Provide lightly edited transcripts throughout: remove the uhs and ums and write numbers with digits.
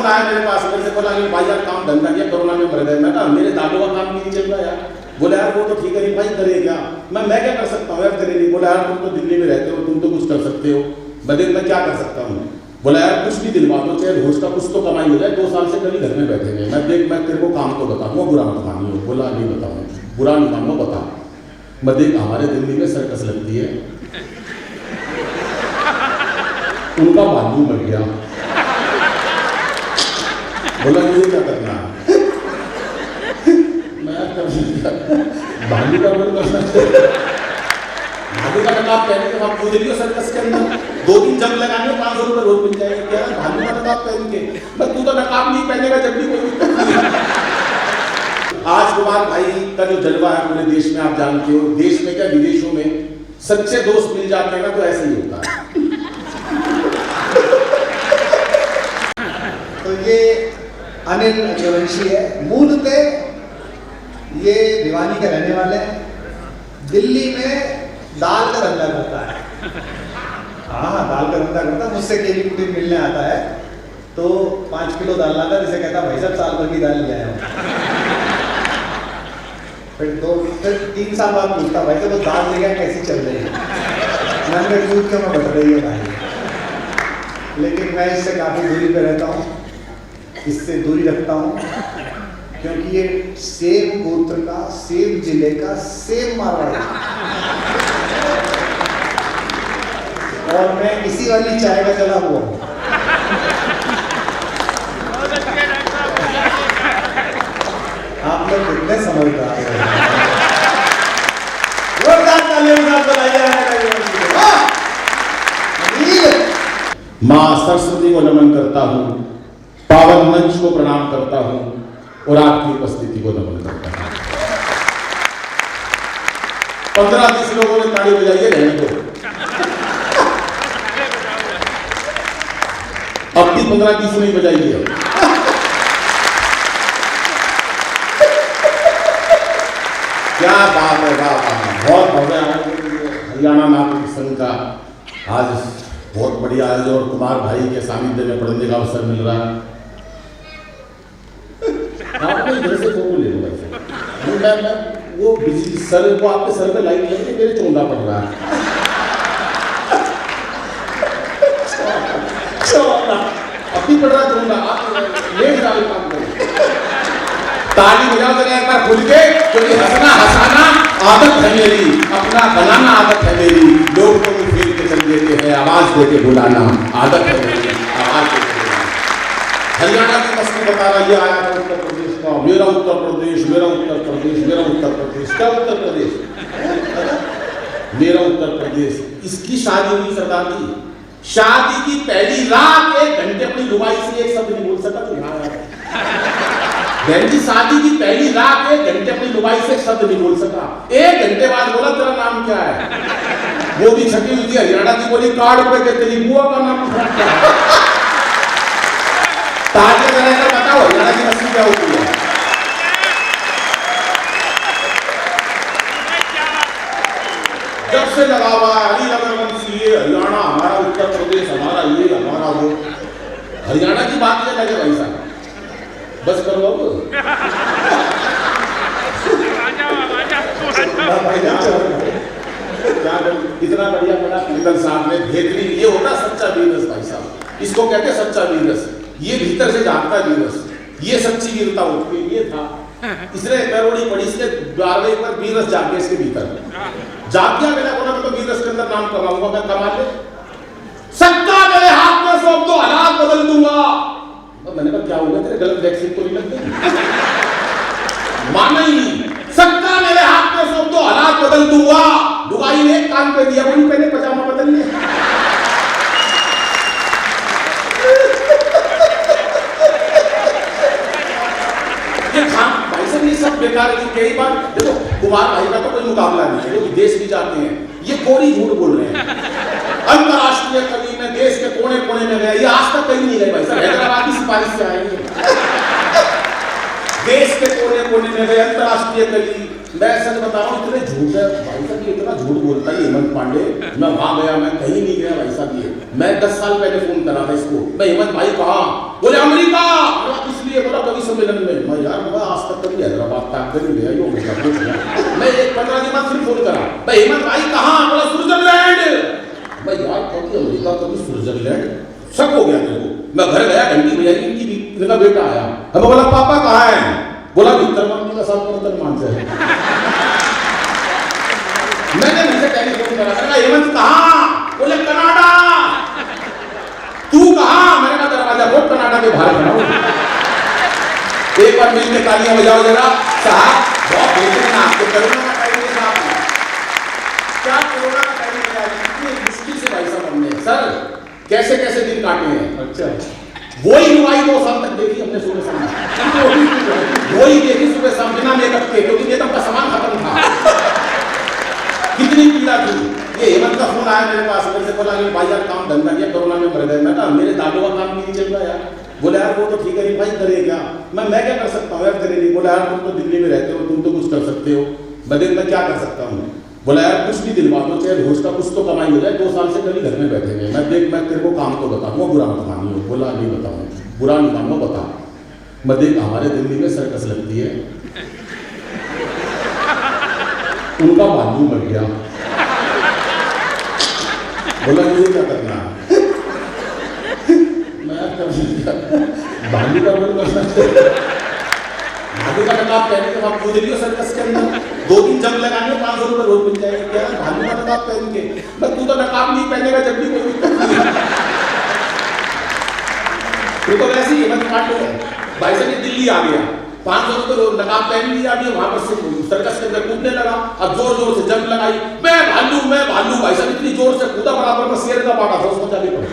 Phone आया मेरे पास, मेरे से बोला भाई यार काम धंधा किया, कोरोना में मर गए। मैं कहा मेरे दादों का काम नहीं चल रहा यार। बोला यार वो तो ठीक है भाई, करे क्या, मैं क्या कर सकता हूँ यार तेरे लिए। बोला यार तुम तो दिल्ली में रहते हो, तुम तो कुछ कर सकते हो। मैं क्या कर सकता हूँ। बोला यार कुछ भी दिलवा दो, चाहे रोज का कुछ तो कमाई हो जाए। 2 साल से कभी घर में बैठे हैं। मैं तेरे को काम तो बताऊंगा, बुरा मत मानियो। बोला नहीं बताऊंगा, बुरा नहीं मानूंगा, बता। मैं देख हमारे दिल्ली में सर्कस लगती है, उनका भालू मर गया। बोला मुझे क्या करना है। भालू का मन करना चाहिए। भालू का नकाब पहने के बाद पूछ लियो सर्कस के अंदर 2 दिन जब लगाने 500 रुपये रोज मिल जाएगा। क्या भालू का नकाब पहन के, बस तू तो नकाब नहीं पहनेगा जब भी कोई दिक्कत नहीं। आज कुमार भाई का जो जलवा है पूरे देश में आप जानते हो, देश में क्या विदेशों में सच्चे दोस्त मिल जाते हैं ना तो ऐसे ही होता है। तो ये अनिल अग्रवंशी है, मूलतः ये भिवानी के रहने वाले हैं। दिल्ली में दाल का धंधा करता है। हाँ दाल का धंधा करता है। मुझसे केली कुटी मिलने आता है तो 5 किलो दाल लाता है, जिसे कहता भाई साहब साल भर की दाल ले आया हूँ। फिर 3 साल बाद पूछता भाई साहब वो दाल ले गया कैसी चल रही है। मैंने दूध क्यों में बढ़ रही है भाई। लेकिन मैं इससे काफ़ी दूरी पे रहता हूँ, इससे दूरी रखता हूँ, क्योंकि ये सेम गोत्र का, सेम जिले का, सेम मारवाड़ी, और मैं इसी वाली चाय का चला हुआ हूँ। आप लोग कितने समझदार हैं। माँ सरस्वती को नमन करता हूँ, पावन मंच को प्रणाम करता हूँ और आपकी उपस्थिति को नमन करता हूँ। 15-20 लोगों ने ताली बजाई है, रहने दो। अब भी 15-20 नहीं बजाई है। क्या बात है, बहुत भव्य हरियाणा नाट्य संघ का आज बहुत बढ़िया आयोजन और कुमार भाई के सानिध्य में पढ़ने का अवसर मिल रहा है। आपको इधर से फोटो ले लो भाई। मैं वो बिजली सर को आपके सर पे लाइट लग के मेरे चौंधा पड़ रहा है। अभी पड़ रहा चौंधा, आप लेट डाल काम करो। ताली बजाओ जरा एक बार खुल के, क्योंकि हंसना हंसाना आदत है मेरी, अपना बनाना आदत है मेरी। लोग को भी फेर के चल देते हैं, आवाज दे के बुलाना आदत है मेरी, आवाज दे के बुलाना। हरियाणा की मस्ती बता रहा, ये आया था उत्तर प्रदेश का, मेरा उत्तर प्रदेश, मेरा उत्तर प्रदेश, मेरा उत्तर प्रदेश। क्या उत्तर प्रदेश? मेरा उत्तर प्रदेश। इसकी शादी हुई सरदार की, शादी की पहली रात 1 घंटे अपनी लुगाई से एक शब्द नहीं बोल सका। तो बहन जी शादी की पहली रात 1 घंटे अपनी लुगाई से शब्द नहीं बोल सका। 1 घंटे बाद बोला तेरा नाम क्या है? वो भी छठी हुई थी हरियाणा की, बोली कार्ड पे के तेरी बुआ का नाम क्या है? ताजे तरह का बताओ हरियाणा की नस्ल क्या होती है? जब से लगा हुआ है अली अग्रवंशी, ये हरियाणा हमारा, उत्तर प्रदेश हमारा, ये हमारा वो। हरियाणा की बात ये लगे भाई साहब, बस करो अब। इतना बढ़िया बना कीर्तन साहब ने, बेहतरीन। ये होता सच्चा बिजनेस भाई साहब, इसको कहते हैं सच्चा बिजनेस। ये भीतर से जागता बिजनेस, ये सच्ची वीरता होती है। ये था, इसने पैरोड़ी पड़ी, इसके 12वें पर बिजनेस जाग गया इसके भीतर। जाग गया मेरा बोला मैं तो बिजनेस के अंदर नाम कमाऊंगा, मैं कमा ले। सत्ता मेरे हाथ में, सौंप दो, हालात बदल दूंगा। मैंने कहा क्या होगा, तेरे गलत वैक्सीन तो नहीं लग गई? माना ही नहीं। सत्ता मेरे हाथ में, सौंप दो, हालात बदल दूंगा। लुगाई ने एक कान पे दिया, वही पहले पजामा बदल ले। ये खान भाई साहब ये सब बेकार है। कई बार देखो कुमार भाई का तो कोई मुकाबला नहीं है, वो विदेश भी जाते हैं, ये कोरी झूठ बोल रहे हैं। अंतरराष्ट्रीय कवि में देश के कोने कोने में गए, ये आज तक कहीं नहीं गए भाई साहब, हैदराबाद की सिफारिश से आएंगे। देश के कोने कोने में गए अंतरराष्ट्रीय कवि। मैं सच बता रहा हूँ, इतने झूठ है भाई साहब, ये इतना झूठ बोलता है हेमंत पांडे। मैं वहां गया, मैं कहीं नहीं गया भाई साहब। ये मैं 10 साल पहले फोन करा था इसको, मैं हेमंत भाई कहाँ? बोले अमेरिका। बात कर ही रहा यो मैं एक 15 दिन बाद फिर फोन करा, भाई हेमंत भाई कहाँ? बोला स्विट्जरलैंड। भाई यार कभी अमेरिका कभी स्विट्जरलैंड, शक हो गया मेरे को। मैं घर गया, घंटी बजाई, इनका बेटा आया, अब बोला पापा कहाँ है? बोला भीतर मम्मी का साथ अंदर मान से मैंने मुझे टेलीफोन करा, हेमंत कहाँ? बोले कनाडा। तू कहाँ? मैंने कहा दरवाजा खोल, कनाडा के बाहर खड़ा हूं। एक बार मिलके तालियां बजाओ जरा। साहब बहुत बेहतरीन, आपको करोना का टाइम है साहब, क्या कोरोना का टाइम है, इतनी मुश्किल से भाई साहब हमने सर कैसे कैसे दिन काटे हैं। अच्छा वही नुआई 2 साल तक देखी हमने सुबह शाम, वही देखी सुबह शाम बिना मेकअप के, क्योंकि मेकअप का सामान खत्म था। कितनी पीड़ा थी। ये हेमंत का फोन आया मेरे पास, मेरे से बोला कि भाई यार काम धंधा किया, कोरोना में मर गए। मैं कहा मेरे दादू का काम नहीं चल रहा यार। बोले यार वो तो ठीक है भाई, करे क्या? मैं क्या कर सकता हूँ यार, करे नहीं। बोला यार तुम तो दिल्ली में रहते हो, तुम तो कुछ कर सकते हो। मैं क्या कर सकता हूँ? बोला यार कुछ भी दिलवा दो, चाहे रोज का कुछ तो कमाई हो जाए। 2 साल से कभी घर में बैठे हुए, मैं तेरे को काम तो बताऊँ, बुरा मत मानियो। बोला नहीं बताऊँ, बुरा नहीं मानो, बता। मैं देख हमारे दिल्ली में सर्कस लगती है, उनका भालू मर गया। बोला मुझे क्या करना है? मैं भालू का बोल भालू का नकाब पहन के आप कूद लियो सर्कस के अंदर, 2 दिन जब लगाने 500 रुपये रोज मिल जाएगा। क्या भालू का नकाब पहन के? मैं तू तो नकाब नहीं पहनेगा जब भी कोई तू तो वैसे ही हेमंत काट है भाई साहब, दिल्ली आ गया, 500 रुपये रोज नकाब पहन लिया, अभी वहां पर से सर्कस के अंदर कूदने लगा। अब जोर जोर से जंप लगाई, मैं भालू भाई साहब इतनी जोर से कूदा, बराबर में शेर का बाड़ा था, उसको जाके पड़।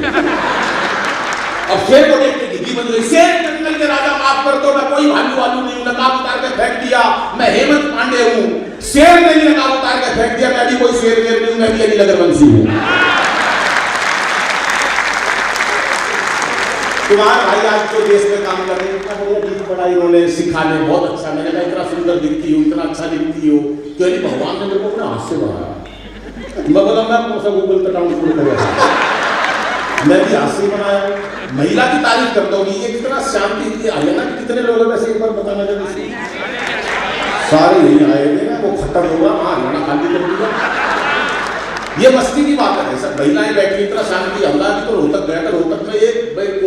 अब शेर को देख के घिघी बन गई, शेर जंगल के राजा माफ कर दो, मैं कोई भालू नहीं हूं, नकाब उतार के फेंक दिया, मैं हेमंत पांडे हूं। शेर ने भी नकाब उतार के फेंक दिया, मैं भी कोई शेर नहीं हूं, मैं भी अली नगरवंशी हूं। तुम्हारे भाई आज जो देश में काम कर रहे हैं, बड़ा इन्होंने सिखाने बहुत अच्छा। मैंने कहा इतना सुंदर दिखती हो, इतना अच्छा दिखती हो, क्यों नहीं भगवान ने मेरे को अपने हाथ से बनाया। मैं बोला मैं कौन सा गूगल पे डाउनलोड करेगा, मैं भी हाथ से बनाया। महिला की तारीफ करता हूँ, ये कितना शांति हरियाणा के कितने लोग हैं वैसे एक बार बताना जरूरी, सारे यही आए थे ना, वो खत्म होगा वहाँ हरियाणा खाली कर दिया। ये मस्ती की बात है सर, महिलाएं बैठी इतना शांति। हमला भी तो रोहतक गया था, रोहतक में एक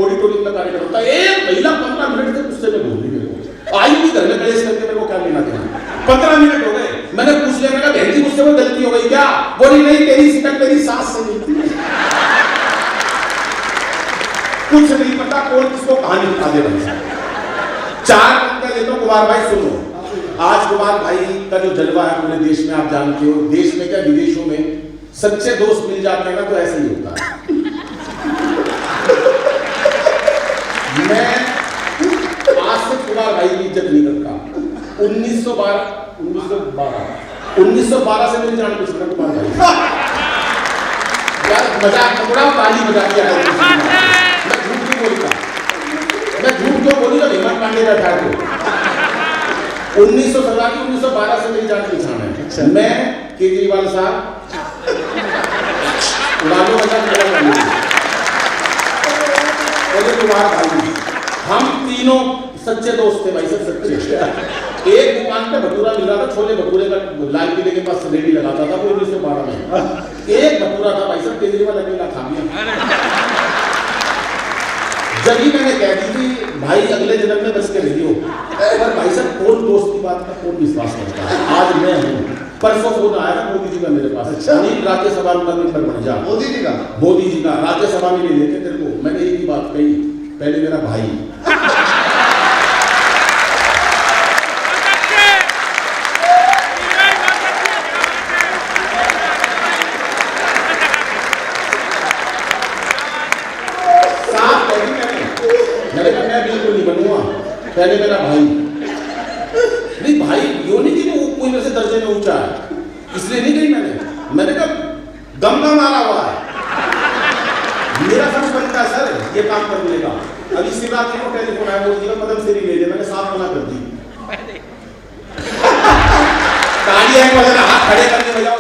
ऑडिटोरियम में कार्यक्रम होता है, एक महिला 15 मिनट से गुस्से में बोल रही मेरे को, आई भी घर में कलेश करके, मेरे को क्या लेना देना। 15 मिनट हो गए, मैंने पूछ लिया, मैंने कहा बहन जी मुझसे वो गलती हो गई क्या? बोली नहीं, तेरी शिकायत मेरी सास से मिलती है। कुछ नहीं पता कौन किसको कहानी बता दे रहा। 4 पंक्तियां देता हूं कुमार भाई सुनो। आज कुमार भाई का जो जलवा है पूरे देश में आप जानते हो, देश में क्या विदेशों में सच्चे दोस्त मिल जाते हैं ना, तो ऐसे ही होता है। मैं आज से कुमार भाई की इज्जत नहीं करता। 1912 से मेरी जान पहचान कुमार भाई यार, मजाक पकड़ा, ताली बजा दिया है। मैं झूठ क्यों बोलता, मैं झूठ क्यों बोली जब हेमंत पांडे बैठा है तो 1912 से मेरी जान पहचान है। अच्छा। मैं केजरीवाल साहब उड़ानो कुमार भाई, हम तीनों सच्चे दोस्त थे भाई साहब, सच्चे। एक दुकान पे भटूरा मिल रहा था, छोले भटूरे का, लाल किले के पास रेडी लगाता था वो 1912 में। एक भटूरा था भाई साहब, केजरीवाल अकेला खा गया। जब ही मैंने कह दी थी भाई अगले जन्म में बच के रहियो, पर भाई साहब कौन दोस्त की बात का कौन विश्वास करता है? आज मैं हूँ, परसों फोन आया था मोदी जी का मेरे पास, राज्यसभा में मेंबर बन जा। मोदी जी का राज्यसभा में ले लेते तेरे को। मैंने एक ही बात कही, पहले मेरा भाई, साफ कह दी मैंने कहा मैं बिल्कुल नहीं बनूंगा, पहले मेरा भाई। नहीं भाई यो नहीं कि वो कोई मेरे से दर्जे में ऊंचा है, इसलिए नहीं कही मैंने कहा गंगा मारा हुआ है, मेरा फर्ज बनता है सर ये काम करने का। अभी शिवरात्रि को टेलीफोन आया, मोदी का पदम से नहीं ले, मैंने साफ मना कर दी। तालियां हाथ खड़े करके बजाओ।